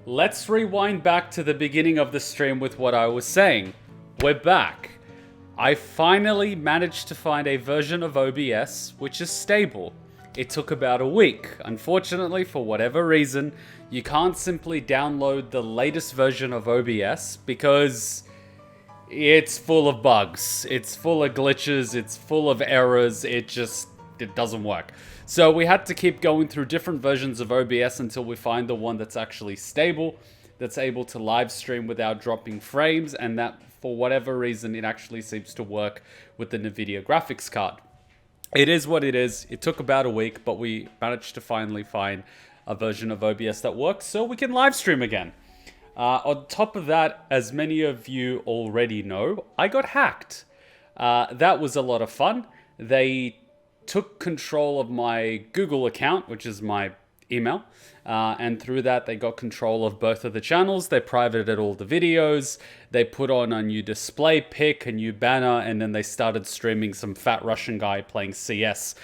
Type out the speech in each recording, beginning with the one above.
Let's rewind back to the beginning of the stream with what I was saying. We're back. I finally managed to find a version of OBS which is stable. It took about a week. Unfortunately, for whatever reason, you can't simply download the latest version of OBS because it's full of bugs. It's full of glitches. It's full of errors. It doesn't work. So we had to keep going through different versions of OBS until we find the one that's actually stable, that's able to live stream without dropping frames, and that for whatever reason it actually seems to work with the NVIDIA graphics card. It is what it is. It took about a week, but we managed to finally find a version of OBS that works so we can live stream again. On top of that, as many of you already know, I got hacked. That was a lot of fun. They took control of my Google account, which is my email, and through that they got control of both of the channels. They privated all the videos, they put on a new display pic, a new banner, and then they started streaming some fat Russian guy playing CS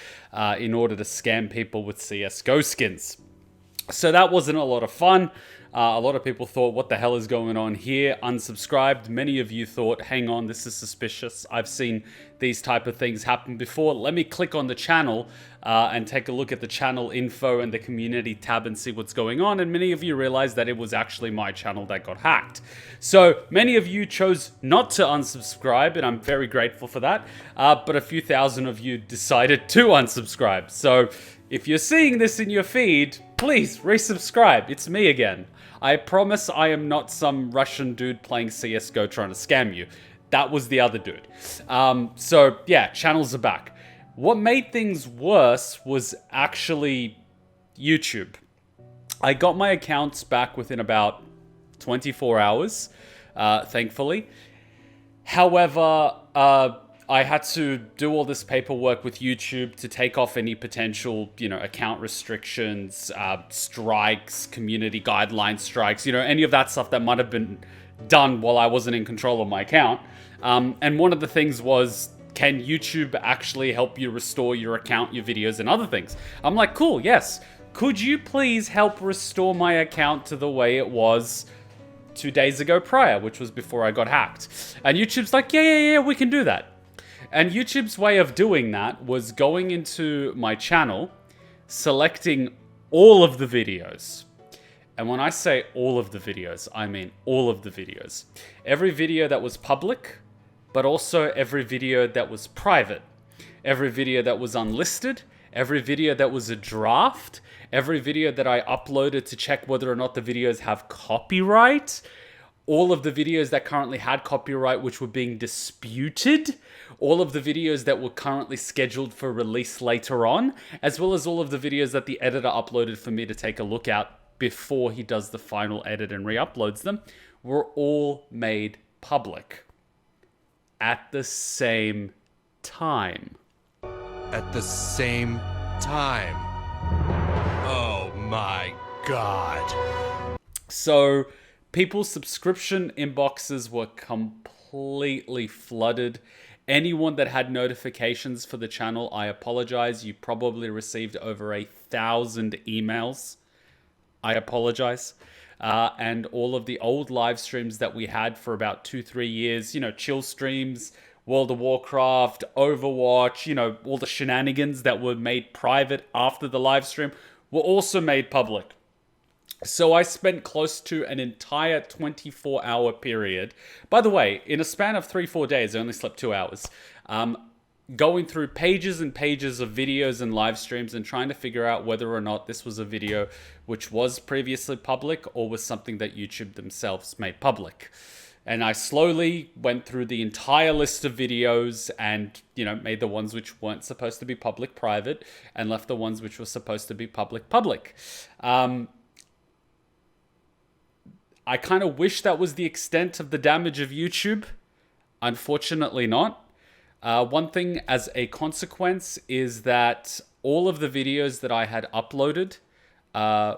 in order to scam people with CSGO skins. So that wasn't a lot of fun. A lot of people thought, what the hell is going on here? Unsubscribed. Many of you thought, hang on, this is suspicious. I've seen these type of things happen before. Let me click on the channel and take a look at the channel info and the community tab and see what's going on. And many of you realized that it was actually my channel that got hacked. So many of you chose not to unsubscribe, and I'm very grateful for that. But a few thousand of you decided to unsubscribe. So if you're seeing this in your feed, please resubscribe. It's me again. I promise I am not some Russian dude playing CSGO trying to scam you. That was the other dude. So yeah, channels are back. What made things worse was actually YouTube. I got my accounts back within about 24 hours, thankfully. However, I had to do all this paperwork with YouTube to take off any potential, account restrictions, strikes, community guideline strikes, any of that stuff that might have been done while I wasn't in control of my account. And one of the things was, can YouTube actually help you restore your account, your videos, and other things? I'm like, cool, yes. Could you please help restore my account to the way it was 2 days ago prior, which was before I got hacked? And YouTube's like, yeah, we can do that. And YouTube's way of doing that was going into my channel, selecting all of the videos. And when I say all of the videos, I mean all of the videos. Every video that was public, but also every video that was private. Every video that was unlisted, every video that was a draft, every video that I uploaded to check whether or not the videos have copyright, all of the videos that currently had copyright which were being disputed, all of the videos that were currently scheduled for release later on, as well as all of the videos that the editor uploaded for me to take a look at before he does the final edit and re-uploads them, were all made public at the same time. At the same time. Oh my God. So people's subscription inboxes were completely flooded. Anyone that had notifications for the channel, I apologize. You probably received over 1,000 emails. I apologize. And all of the old live streams that we had for about 2-3 years, chill streams, World of Warcraft, Overwatch, all the shenanigans that were made private after the live stream were also made public. So I spent close to an entire 24-hour period. By the way, in a span of 3-4 days, I only slept 2 hours. Going through pages and pages of videos and live streams and trying to figure out whether or not this was a video which was previously public or was something that YouTube themselves made public. And I slowly went through the entire list of videos and, made the ones which weren't supposed to be public private and left the ones which were supposed to be public public. I kind of wish that was the extent of the damage of YouTube. Unfortunately not. One thing as a consequence is that all of the videos that I had uploaded,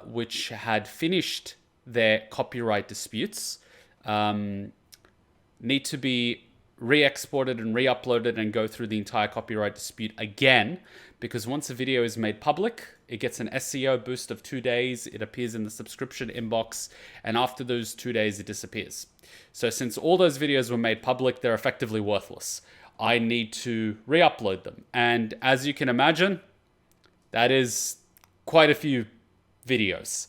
which had finished their copyright disputes, need to be re-export it and re-upload it and go through the entire copyright dispute again, because once a video is made public, it gets an SEO boost of 2 days, it appears in the subscription inbox, and after those 2 days, it disappears. So since all those videos were made public, they're effectively worthless. I need to re-upload them. And as you can imagine, that is quite a few videos.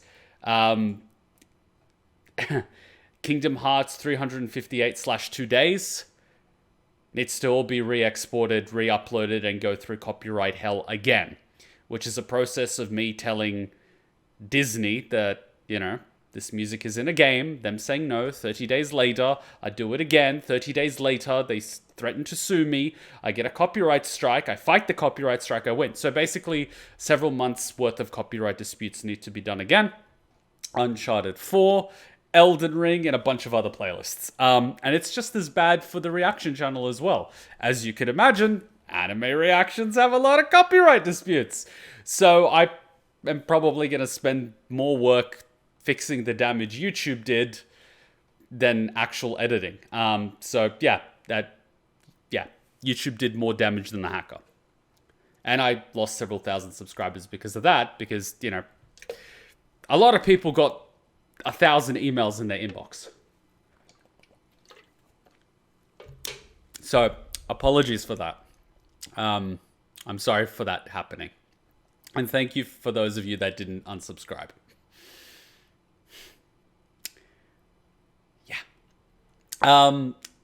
Kingdom Hearts 358/2 days needs to all be re-exported, re-uploaded, and go through copyright hell again, which is a process of me telling Disney that, you know, this music is in a game, them saying no. 30 days later, I do it again. 30 days later, they threaten to sue me. I get a copyright strike. I fight the copyright strike. I win. So basically, several months worth of copyright disputes need to be done again. Uncharted 4, Elden Ring, and a bunch of other playlists. And it's just as bad for the reaction channel as well. As you can imagine, anime reactions have a lot of copyright disputes. So I am probably going to spend more work fixing the damage YouTube did than actual editing. So yeah, YouTube did more damage than the hacker. And I lost several thousand subscribers because of that, because, you know, a lot of people got 1,000 emails in their inbox. So apologies for that. I'm sorry for that happening. And thank you for those of you that didn't unsubscribe.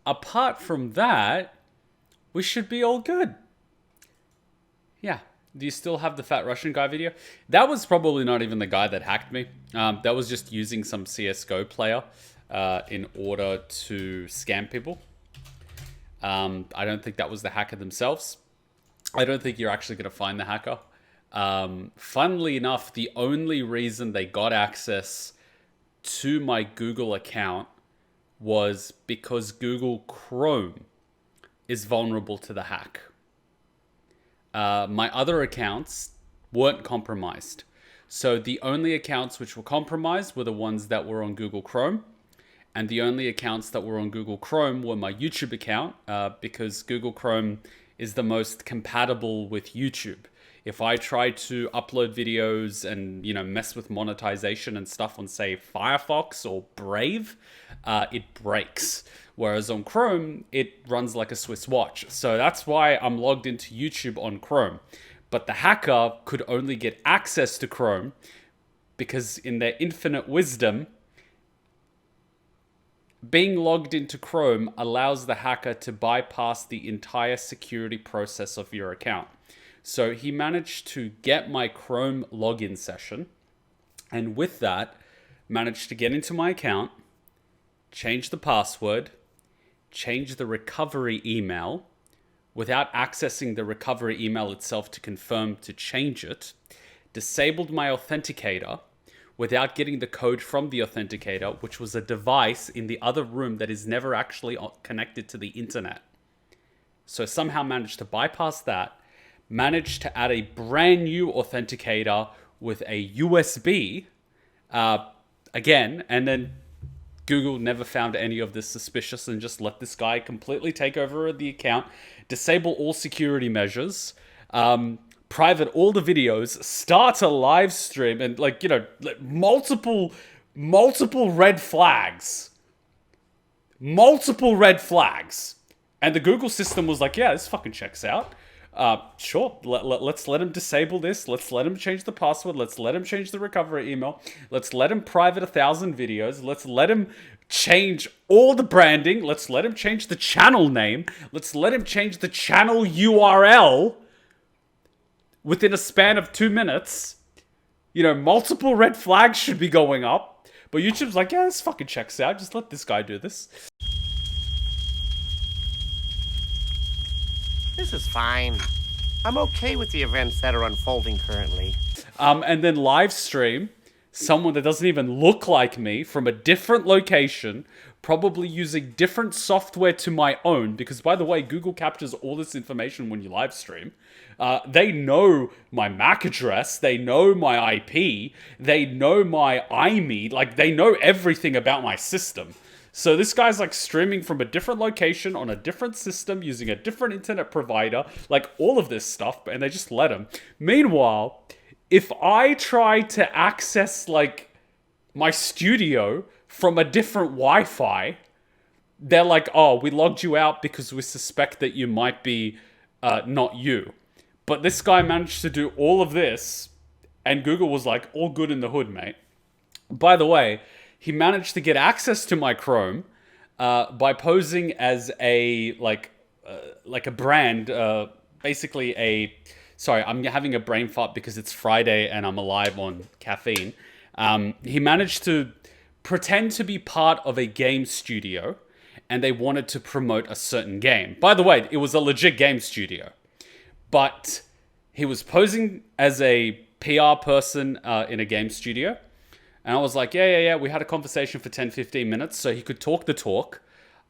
Apart from that, we should be all good. Yeah. Do you still have the Fat Russian guy video? That was probably not even the guy that hacked me. That was just using some CSGO player in order to scam people. I don't think that was the hacker themselves. I don't think you're actually going to find the hacker. Funnily enough, the only reason they got access to my Google account was because Google Chrome is vulnerable to the hack. My other accounts weren't compromised. So the only accounts which were compromised were the ones that were on Google Chrome. And the only accounts that were on Google Chrome were my YouTube account, because Google Chrome is the most compatible with YouTube. If I try to upload videos and, you know, mess with monetization and stuff on, say, Firefox or Brave, it breaks. Whereas on Chrome, it runs like a Swiss watch. So that's why I'm logged into YouTube on Chrome. But the hacker could only get access to Chrome because in their infinite wisdom, being logged into Chrome allows the hacker to bypass the entire security process of your account. So he managed to get my Chrome login session, and with that, managed to get into my account, change the password, change the recovery email without accessing the recovery email itself to confirm to change it, disabled my authenticator without getting the code from the authenticator, which was a device in the other room that is never actually connected to the internet. So somehow managed to bypass that, managed to add a brand new authenticator with a USB, again, and then Google never found any of this suspicious and just let this guy completely take over the account, disable all security measures, private all the videos, start a live stream, and, like, you know, multiple red flags. Multiple red flags. And the Google system was like, yeah, this fucking checks out. Sure, let's let him disable this. Let's let him change the password. Let's let him change the recovery email. Let's let him private 1,000 videos. Let's let him change all the branding. Let's let him change the channel name. Let's let him change the channel URL within a span of 2 minutes. You know, multiple red flags should be going up. But YouTube's like, yeah, this fucking checks out. Just let this guy do this. This is fine. I'm okay with the events that are unfolding currently. And then live stream someone that doesn't even look like me from a different location, probably using different software to my own, because, by the way, Google captures all this information when you live stream. They know my MAC address, they know my IP, they know my IMEI, like, they know everything about my system. So this guy's like streaming from a different location on a different system using a different internet provider, like all of this stuff, and they just let him. Meanwhile, if I try to access like my studio from a different Wi-Fi, they're like, oh, we logged you out because we suspect that you might be not you. But this guy managed to do all of this, and Google was like, all good in the hood, mate. By the way, he managed to get access to my Chrome by posing as a a brand, basically a. Sorry, I'm having a brain fart because it's Friday and I'm alive on caffeine. He managed to pretend to be part of a game studio, and they wanted to promote a certain game. By the way, it was a legit game studio, but he was posing as a PR person in a game studio. And I was like, yeah. We had a conversation for 10, 15 minutes so he could talk the talk.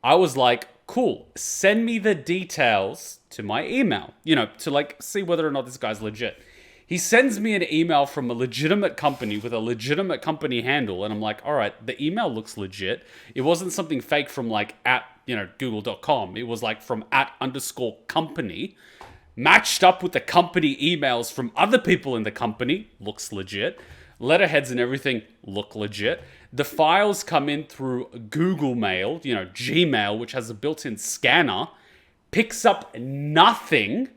I was like, cool, send me the details to my email, to like see whether or not this guy's legit. He sends me an email from a legitimate company with a legitimate company handle. And I'm like, all right, the email looks legit. It wasn't something fake from like at, google.com. It was like from @_company. Matched up with the company emails from other people in the company, looks legit. Letterheads and everything look legit. The files come in through Google Mail, Gmail, which has a built-in scanner, picks up nothing.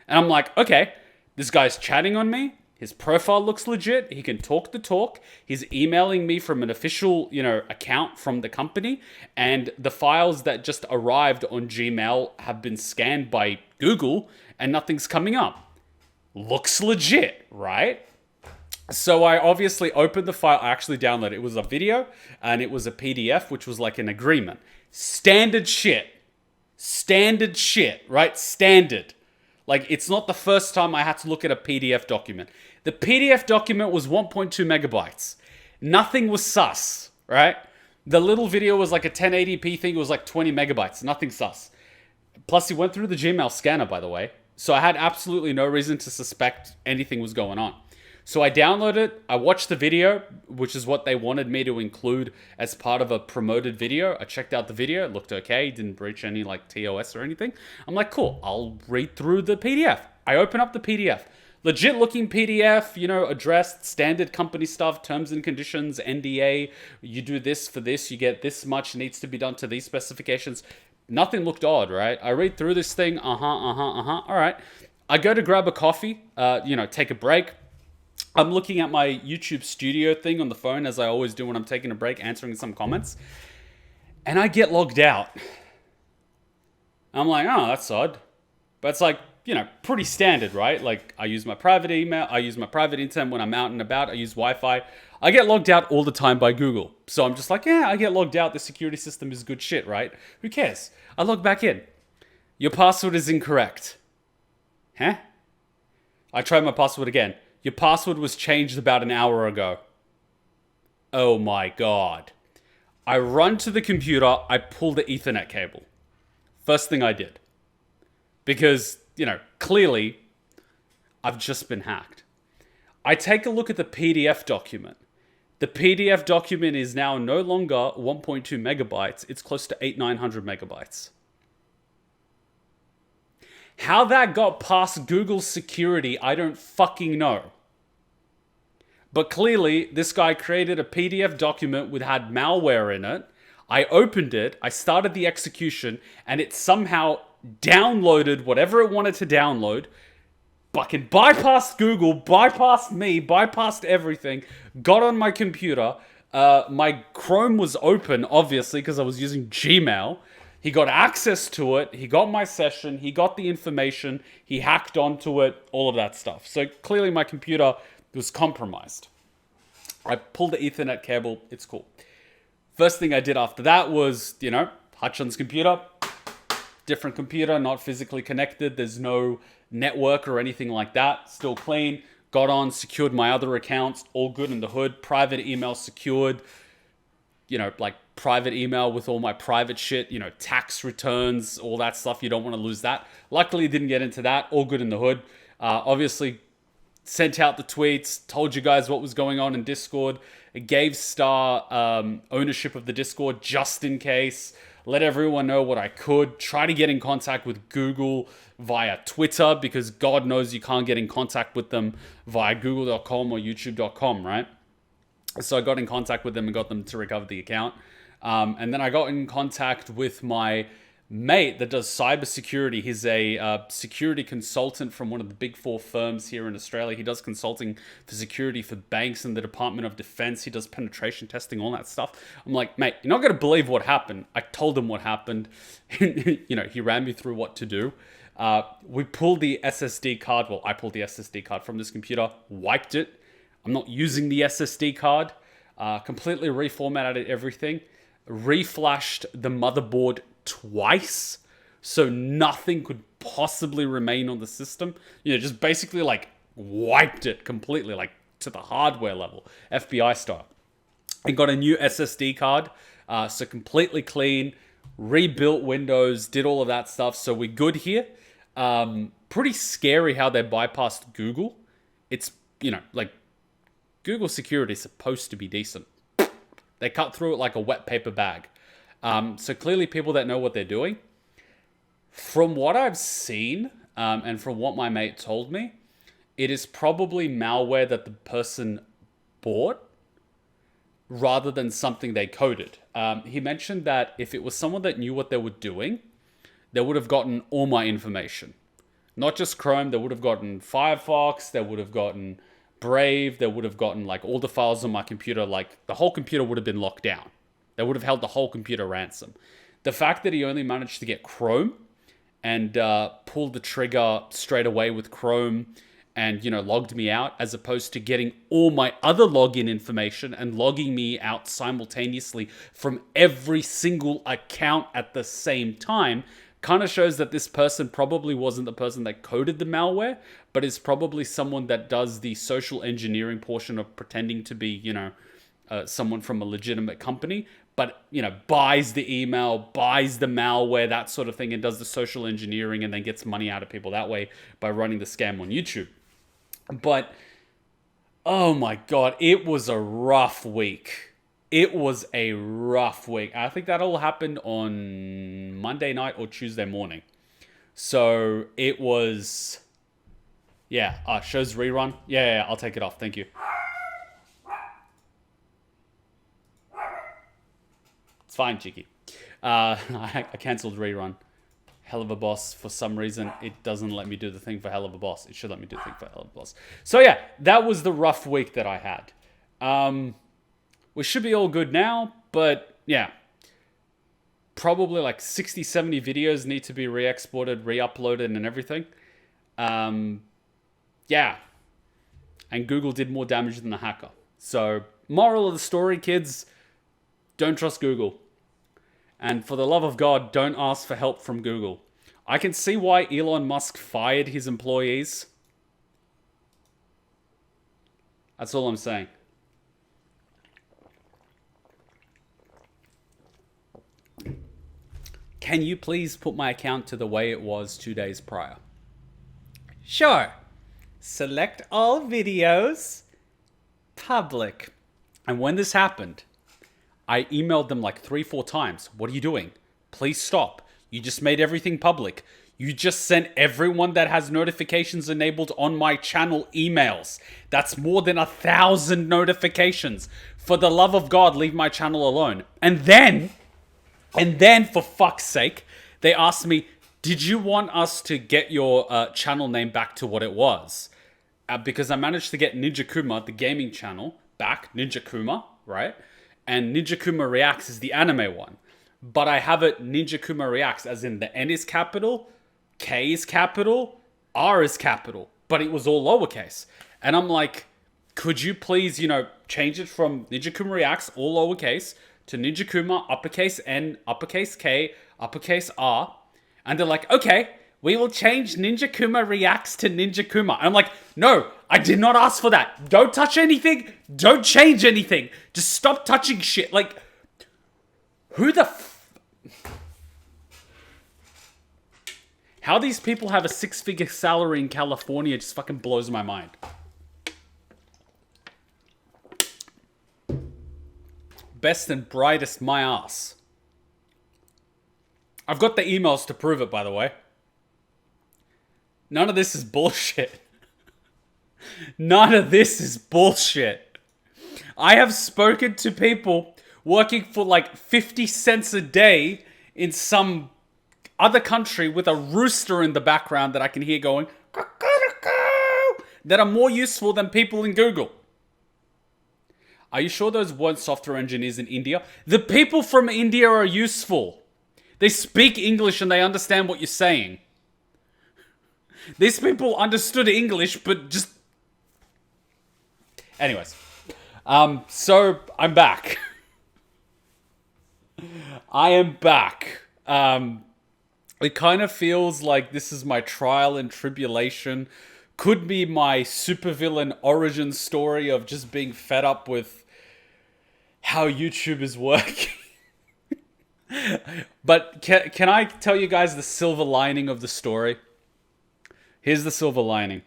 And I'm like, okay, this guy's chatting on me. His profile looks legit. He can talk the talk. He's emailing me from an official, account from the company. And the files that just arrived on Gmail have been scanned by Google and nothing's coming up. Looks legit, right? So I obviously opened the file. I actually downloaded it. It was a video and it was a PDF, which was like an agreement. Standard shit, right? Standard. Like, it's not the first time I had to look at a PDF document. The PDF document was 1.2 megabytes. Nothing was sus, right? The little video was like a 1080p thing. It was like 20 megabytes. Nothing sus. Plus, he went through the Gmail scanner, by the way. So I had absolutely no reason to suspect anything was going on. So I downloaded it, I watched the video, which is what they wanted me to include as part of a promoted video. I checked out the video, it looked okay, didn't breach any like TOS or anything. I'm like, cool, I'll read through the PDF. I open up the PDF. Legit looking PDF, addressed, standard company stuff, terms and conditions, NDA. You do this for this, you get this much, needs to be done to these specifications. Nothing looked odd, right? I read through this thing, all right. I go to grab a coffee, take a break. I'm looking at my YouTube studio thing on the phone, as I always do when I'm taking a break, answering some comments. And I get logged out. I'm like, oh, that's odd. But it's like, pretty standard, right? Like, I use my private email. I use my private internet when I'm out and about. I use Wi-Fi. I get logged out all the time by Google. So I'm just like, yeah, I get logged out. The security system is good shit, right? Who cares? I log back in. Your password is incorrect. Huh? I tried my password again. Your password was changed about an hour ago. Oh my God. I run to the computer, I pull the Ethernet cable. First thing I did. Because, clearly, I've just been hacked. I take a look at the PDF document. The PDF document is now no longer 1.2 megabytes, it's close to 900 megabytes. How that got past Google's security, I don't fucking know. But clearly, this guy created a PDF document with had malware in it. I opened it, I started the execution, and it somehow downloaded whatever it wanted to download. Fucking bypassed Google, bypassed me, bypassed everything, got on my computer. My Chrome was open, obviously, because I was using Gmail. He got access to it, he got my session, he got the information, he hacked onto it, all of that stuff. So clearly my computer was compromised. I pulled the Ethernet cable, it's cool. First thing I did after that was, Hutchins' computer, different computer, not physically connected, there's no network or anything like that, still clean. Got on, secured my other accounts, all good in the hood, private email secured, like private email with all my private shit, tax returns, all that stuff. You don't want to lose that. Luckily, didn't get into that. All good in the hood. Obviously, sent out the tweets, told you guys what was going on in Discord. It gave Star ownership of the Discord just in case. Let everyone know what I could. Try to get in contact with Google via Twitter, because God knows you can't get in contact with them via google.com or youtube.com, right? So I got in contact with them and got them to recover the account. And then I got in contact with my mate that does cybersecurity. He's a security consultant from one of the big 4 firms here in Australia. He does consulting for security for banks and the Department of Defense. He does penetration testing, all that stuff. I'm like, mate, you're not going to believe what happened. I told him what happened. He ran me through what to do. We pulled the SSD card. Well, I pulled the SSD card from this computer, wiped it. I'm not using the SSD card. Completely reformatted everything. Reflashed the motherboard twice, so nothing could possibly remain on the system. Just basically like wiped it completely, like to the hardware level, FBI style. And got a new SSD card, so completely clean, rebuilt Windows, did all of that stuff. So we're good here. Pretty scary how they bypassed Google. It's, like Google security is supposed to be decent. They cut through it like a wet paper bag. So clearly people that know what they're doing. From what I've seen, and from what my mate told me, it is probably malware that the person bought rather than something they coded. He mentioned that if it was someone that knew what they were doing, they would have gotten all my information. Not just Chrome, they would have gotten Firefox, they would have gotten Brave, they would have gotten like all the files on my computer, like the whole computer would have been locked down. They would have held the whole computer ransom. The fact that he only managed to get Chrome and pulled the trigger straight away with Chrome and, logged me out, as opposed to getting all my other login information and logging me out simultaneously from every single account at the same time, kind of shows that this person probably wasn't the person that coded the malware, but is probably someone that does the social engineering portion of pretending to be, someone from a legitimate company, but, buys the email, buys the malware, that sort of thing, and does the social engineering and then gets money out of people that way by running the scam on YouTube. But, oh my God, it was a rough week. It was a rough week. I think that all happened on Monday night or Tuesday morning. So it was, shows rerun. Yeah, I'll take it off. Thank you. It's fine, Cheeky. I cancelled rerun. Hell of a Boss, for some reason, it doesn't let me do the thing for Hell of a Boss. It should let me do the thing for Hell of a Boss. So yeah, that was the rough week that I had. We should be all good now, but yeah. Probably like 60, 70 videos need to be re-exported, re-uploaded and everything. Yeah. And Google did more damage than the hacker. So, moral of the story, kids, don't trust Google. And for the love of God, don't ask for help from Google. I can see why Elon Musk fired his employees. That's all I'm saying. Can you please put my account to the way it was 2 days prior? Sure. Select all videos. Public. And when this happened, I emailed them like 3-4 times. What are you doing? Please stop. You just made everything public. You just sent everyone that has notifications enabled on my channel emails. That's more than 1,000 notifications. For the love of God, leave my channel alone. And then, for fuck's sake, they asked me, did you want us to get your channel name back to what it was? Because I managed to get Ninja Kuma, the gaming channel, back. Ninja Kuma, right? And Ninja Kuma Reacts is the anime one. But I have it Ninja Kuma Reacts, as in the N is capital, K is capital, R is capital. But it was all lowercase. And I'm like, could you please, change it from Ninja Kuma Reacts, all lowercase, to Ninja Kuma, uppercase N, uppercase K, uppercase R. And they're like, okay, we will change Ninja Kuma Reacts to Ninja Kuma. And I'm like, no, I did not ask for that. Don't touch anything. Don't change anything. Just stop touching shit. Like, who the how these people have a 6-figure salary in California just fucking blows my mind. best and brightest my ass. I've got the emails to prove it, by the way. None of this is bullshit. None of this is bullshit. I have spoken to people working for like 50 cents a day in some other country with a rooster in the background that I can hear going that are more useful than people in Google. Are you sure those weren't software engineers in India? The people from India are useful. They speak English and they understand what you're saying. These people understood English, but just... Anyways. So, I'm back. I am back. It kind of feels like this is my trial and tribulation. Could be my supervillain origin story of just being fed up with how YouTube is working. But can I tell you guys the silver lining of the story? Here's the silver lining.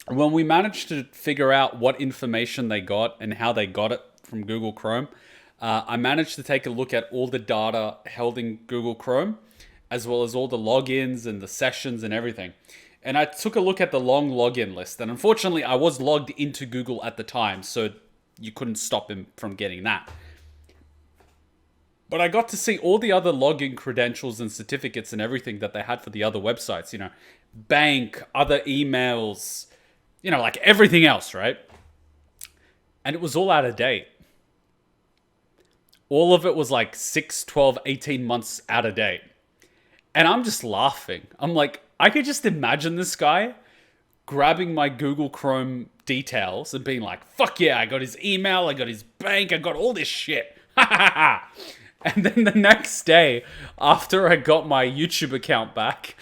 When we managed to figure out what information they got and how they got it from Google Chrome, I managed to take a look at all the data held in Google Chrome, as well as all the logins and the sessions and everything. And I took a look at the long login list. And unfortunately, I was logged into Google at the time, so you couldn't stop him from getting that. But I got to see all the other login credentials and certificates and everything that they had for the other websites, you know, bank, other emails, you know, like everything else, right? And it was all out of date. All of it was like 6, 12, 18 months out of date. And I'm just laughing. I'm like, I could just imagine this guy grabbing my Google Chrome details and being like, fuck yeah, I got his email, I got his bank, I got all this shit. Ha ha ha. And then the next day, after I got my YouTube account back,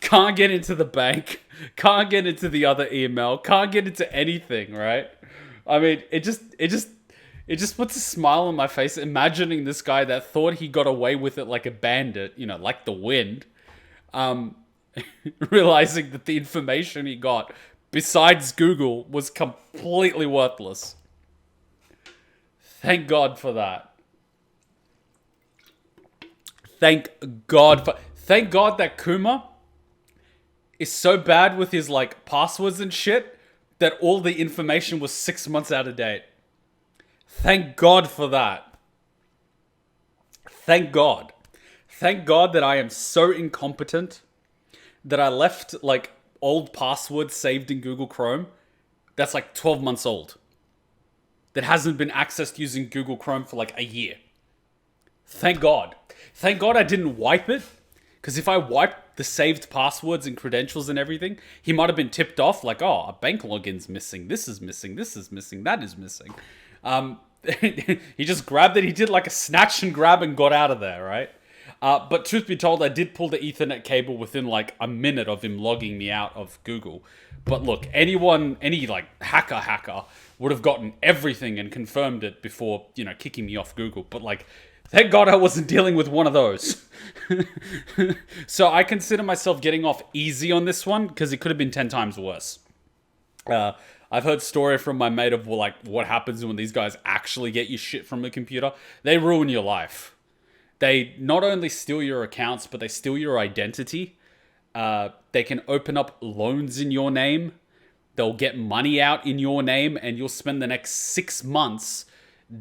can't get into the bank, can't get into the other email, can't get into anything, right? I mean, it just puts a smile on my face imagining this guy that thought he got away with it like a bandit, you know, like the wind, realizing that the information he got, besides Google, was completely worthless. Thank God for that. Thank God that Kuma is so bad with his like passwords and shit that all the information was 6 months out of date. Thank God for that. Thank God. Thank God that I am so incompetent that I left like old passwords saved in Google Chrome that's like 12 months old. That hasn't been accessed using Google Chrome for like a year. Thank God. Thank God I didn't wipe it. Because if I wiped the saved passwords and credentials and everything, he might have been tipped off like, oh, a bank login's missing. This is missing. This is missing. That is missing. He just grabbed it. He did like a snatch and grab and got out of there, right? But truth be told, I did pull the Ethernet cable within like a minute of him logging me out of Google. But look, any like hacker would have gotten everything and confirmed it before, you know, kicking me off Google. But like, thank God I wasn't dealing with one of those. So I consider myself getting off easy on this one because it could have been 10 times worse. I've heard story from my mate of like what happens when these guys actually get you shit from the computer. They ruin your life. They not only steal your accounts, but they steal your identity. They can open up loans in your name. They'll get money out in your name, and you'll spend the next 6 months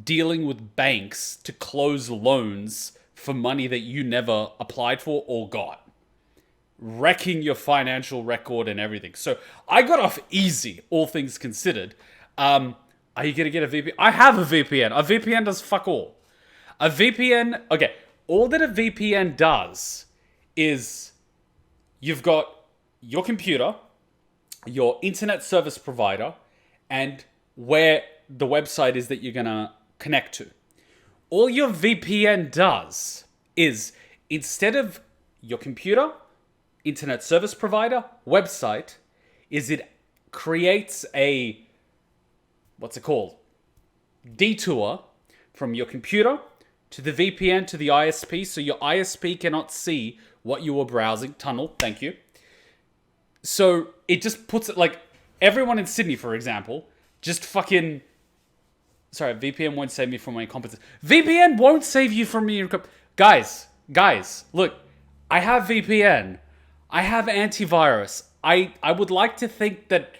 dealing with banks to close loans for money that you never applied for or got. Wrecking your financial record and everything. So I got off easy, all things considered. Are you going to get a VPN? I have a VPN. A VPN does fuck all. A VPN, okay, all that a VPN does is you've got your computer, your internet service provider, and where the website is that you're going to connect to. All your VPN does is instead of your computer, internet service provider, website, is it creates a, what's it called? Detour from your computer to the VPN to the ISP, so your ISP cannot see what you were browsing. Tunnel, thank you. So it just puts it like everyone in Sydney, for example, just fucking Sorry, VPN won't save me from my incompetence. VPN won't save you from your guys, look, I have VPN. I have antivirus. I would like to think that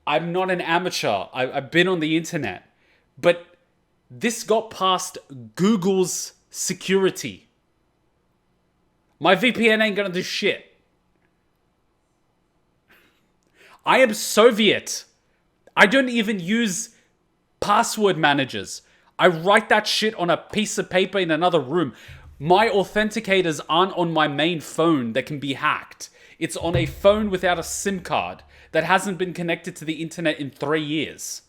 I'm not an amateur. I've been on the internet. But this got past Google's security. My VPN ain't gonna do shit. I am Soviet. I don't even use password managers. I write that shit on a piece of paper in another room. My authenticators aren't on my main phone that can be hacked. It's on a phone without a SIM card that hasn't been connected to the internet in 3 years.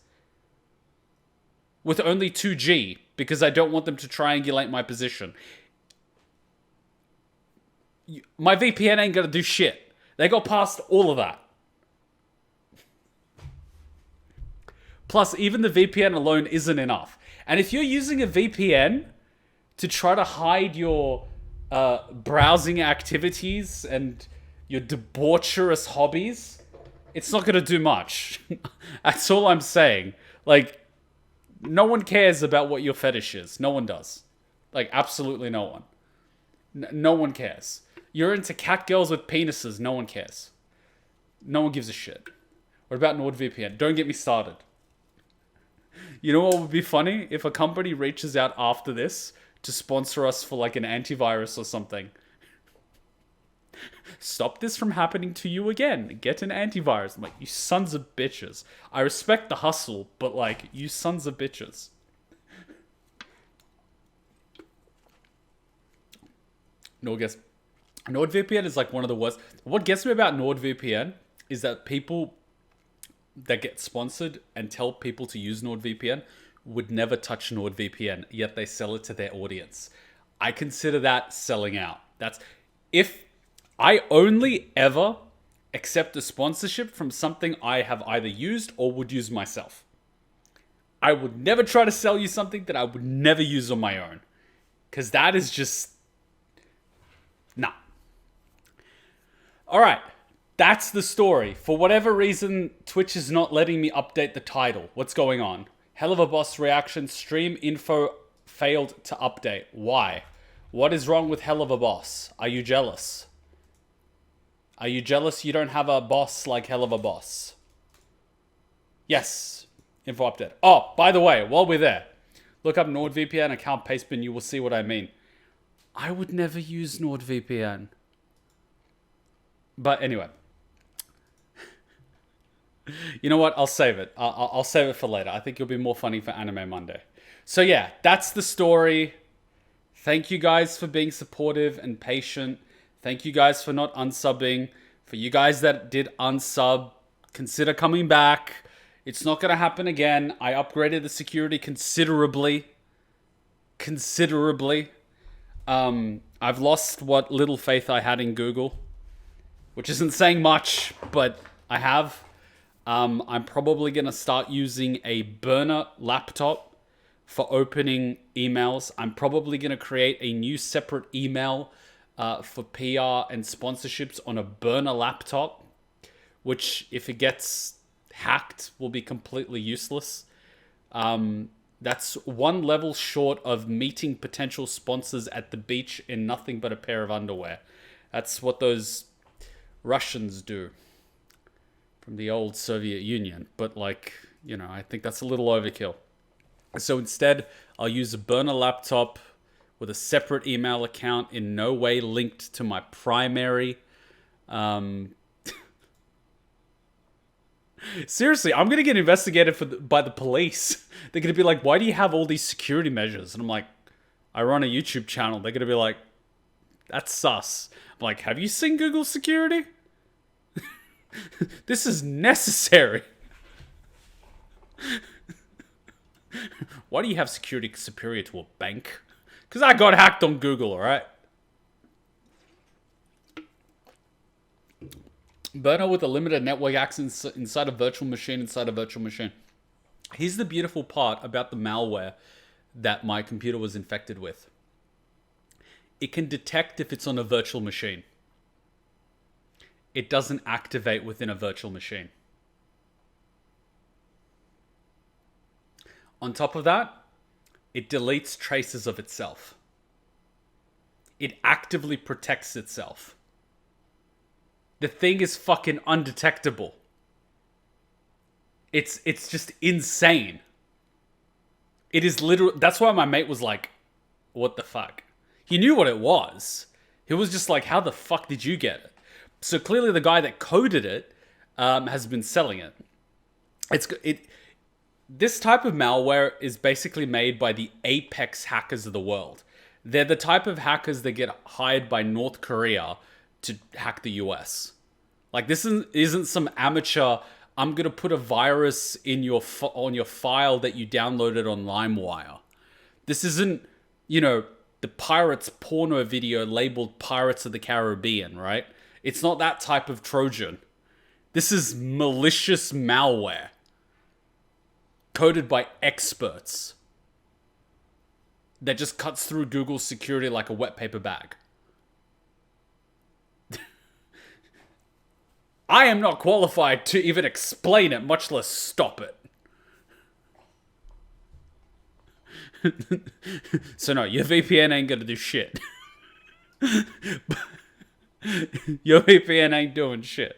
With only 2G, because I don't want them to triangulate my position. My VPN ain't gonna do shit. They got past all of that. Plus, even the VPN alone isn't enough. And if you're using a VPN to try to hide your browsing activities and your debaucherous hobbies, it's not gonna do much. That's all I'm saying. Like, no one cares about what your fetish is. No one does. Like, absolutely no one. No one cares. You're into cat girls with penises. No one cares. No one gives a shit. What about NordVPN? Don't get me started. You know what would be funny? If a company reaches out after this to sponsor us for like an antivirus or something. Stop this from happening to you again. Get an antivirus. I'm like, you sons of bitches. I respect the hustle, but like, you sons of bitches. NordVPN is like one of the worst. What gets me about NordVPN is that people that get sponsored and tell people to use NordVPN would never touch NordVPN, yet they sell it to their audience. I consider that selling out. That's if I only ever accept a sponsorship from something I have either used or would use myself. I would never try to sell you something that I would never use on my own. Because that is just... nah. Alright, that's the story. For whatever reason, Twitch is not letting me update the title. What's going on? Hell of a Boss reaction, stream info failed to update. Why? What is wrong with Hell of a Boss? Are you jealous? Are you jealous you don't have a boss like Hell of a Boss? Yes. Info update. Oh, by the way, while we're there, look up NordVPN account pastebin. You will see what I mean. I would never use NordVPN. But anyway. You know what? I'll save it. I'll save it for later. I think it'll be more funny for Anime Monday. So yeah, that's the story. Thank you guys for being supportive and patient. Thank you guys for not unsubbing. For you guys that did unsub, consider coming back. It's not going to happen again. I upgraded the security considerably. I've lost what little faith I had in Google, which isn't saying much, but I have. I'm probably going to start using a burner laptop for opening emails. I'm probably going to create a new separate email for PR and sponsorships on a burner laptop, which if it gets hacked will be completely useless. That's one level short of meeting potential sponsors at the beach in nothing but a pair of underwear. That's what those Russians do from the old Soviet Union. But like, you know, I think that's a little overkill. So instead, I'll use a burner laptop with a separate email account in no way linked to my primary. Seriously, I'm going to get investigated by the police. They're going to be like, why do you have all these security measures? And I'm like, I run a YouTube channel. They're going to be like, that's sus. I'm like, have you seen Google security? This is necessary. Why do you have security superior to a bank? Because I got hacked on Google, alright? Burner with a limited network access inside a virtual machine Here's the beautiful part about the malware that my computer was infected with. It can detect if it's on a virtual machine. It doesn't activate within a virtual machine. On top of that, it deletes traces of itself. It actively protects itself. The thing is fucking undetectable. It's just insane. It is literally... That's why my mate was like, what the fuck? He knew what it was. He was just like, how the fuck did you get it? So clearly the guy that coded it has been selling it. This type of malware is basically made by the apex hackers of the world. They're the type of hackers that get hired by North Korea to hack the US. Like, this isn't some amateur, I'm going to put a virus in on your file that you downloaded on LimeWire. This isn't, the pirates porno video labeled Pirates of the Caribbean, right? It's not that type of Trojan. This is malicious malware coded by experts that just cuts through Google's security like a wet paper bag. I am not qualified to even explain it, much less stop it. So no, your VPN ain't gonna do shit. Your VPN ain't doing shit.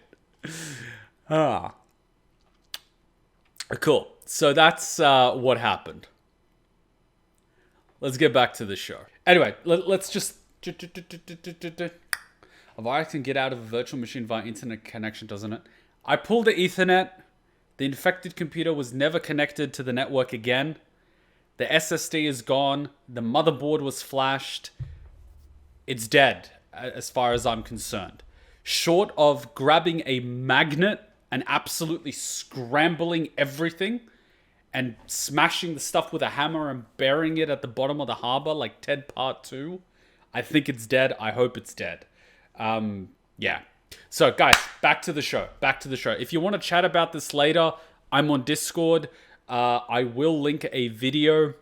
Cool. So that's what happened. Let's get back to the show. Anyway, let's just... A virus can get out of a virtual machine via internet connection, doesn't it? I pulled the Ethernet. The infected computer was never connected to the network again. The SSD is gone. The motherboard was flashed. It's dead, as far as I'm concerned. Short of grabbing a magnet and absolutely scrambling everything and smashing the stuff with a hammer and burying it at the bottom of the harbor like Ted Part 2, I think it's dead. I hope it's dead. Yeah. So, guys, back to the show. If you want to chat about this later, I'm on Discord. I will link a video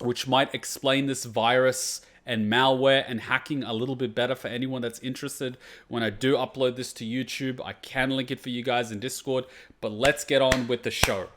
which might explain this virus and malware and hacking a little bit better for anyone that's interested. When I do upload this to YouTube, I can link it for you guys in Discord. But let's get on with the show.